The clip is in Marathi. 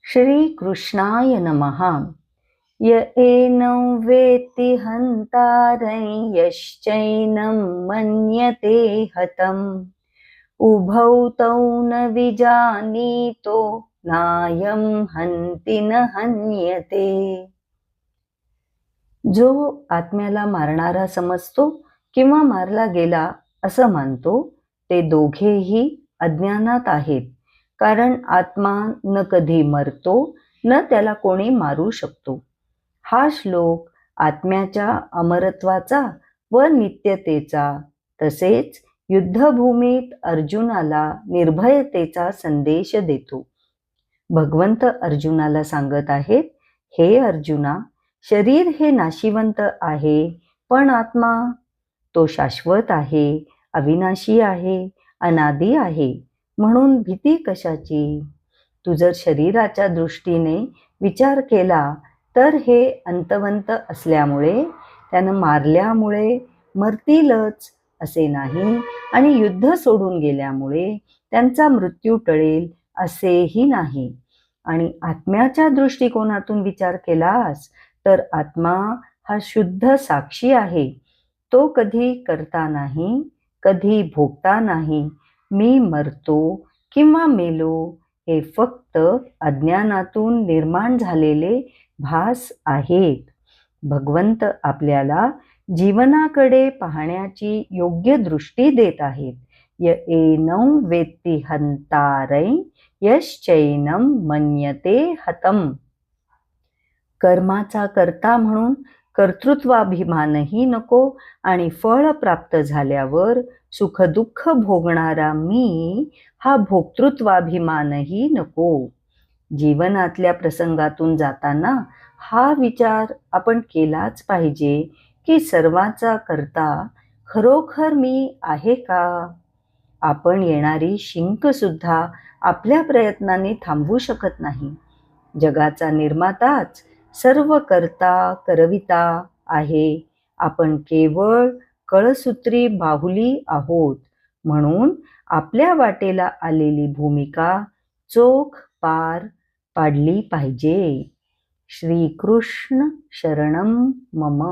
श्रीकृष्णाय नमः। य एनं वेत्ति हन्तारं यश्चैनं मन्यते हतम् उभौ तौ न विजानीतो नायं हन्ति न हन्यते। जो आत्म्याला मारणारा समजतो किंवा मारला गेला असं मानतो ते दोघेही अज्ञानात आहेत, कारण आत्मा न कधी मरतो न त्याला कोणी मारू शकतो। हा श्लोक आत्म्याच्या अमरत्वाचा व नित्यतेचा तसेच युद्धभूमीत अर्जुनाला निर्भयतेचा संदेश देतो। भगवंत अर्जुनाला सांगत आहेत, हे अर्जुना, शरीर हे नाशिवंत आहे, पण आत्मा तो शाश्वत आहे, अविनाशी आहे, अनादी आहे, म्हणून भीती कशाची? तू जर शरीराच्या दृष्टीने विचार केला तर हे अंतवंत असल्यामुळे त्यानं मारल्यामुळे मरतीलच असे नाही, आणि युद्ध सोडून गेल्यामुळे त्यांचा मृत्यू टळेल असेही नाही। आणि आत्म्याच्या दृष्टिकोनातून विचार केलास तर आत्मा हा शुद्ध साक्षी आहे, तो कधी करता नाही, कधी भोगता नाही। मी मरतो किंवा मेलो हे फक्त अज्ञानातून निर्माण झालेले भास आहेत। भगवंत आपल्याला जीवनाकडे पाहण्याची योग्य दृष्टी देत आहेत। य एनं वेत्ति हन्तारं यश्चैनं मन्यते हतम्। कर्माचा कर्ता म्हणून कर्तृत्वाभिमानही नको, आणि फळ प्राप्त झाल्यावर सुखदुःख भोगणारा मी हा भोक्तृत्वाभिमानही नको। जीवनातल्या प्रसंगातून जाताना हा विचार आपण केलाच पाहिजे की सर्वाचा कर्ता खरोखर मी आहे का? आपण येणारी शिंक सुद्धा आपल्या प्रयत्नाने थांबवू शकत नाही। जगाचा निर्माताच सर्व करता करविता आहे, आपण केवळ कळसूत्री बाहुली आहोत, म्हणून आपल्या वाटेला आलेली भूमिका चोख पार पाडली पाहिजे। श्रीकृष्ण शरणं मम।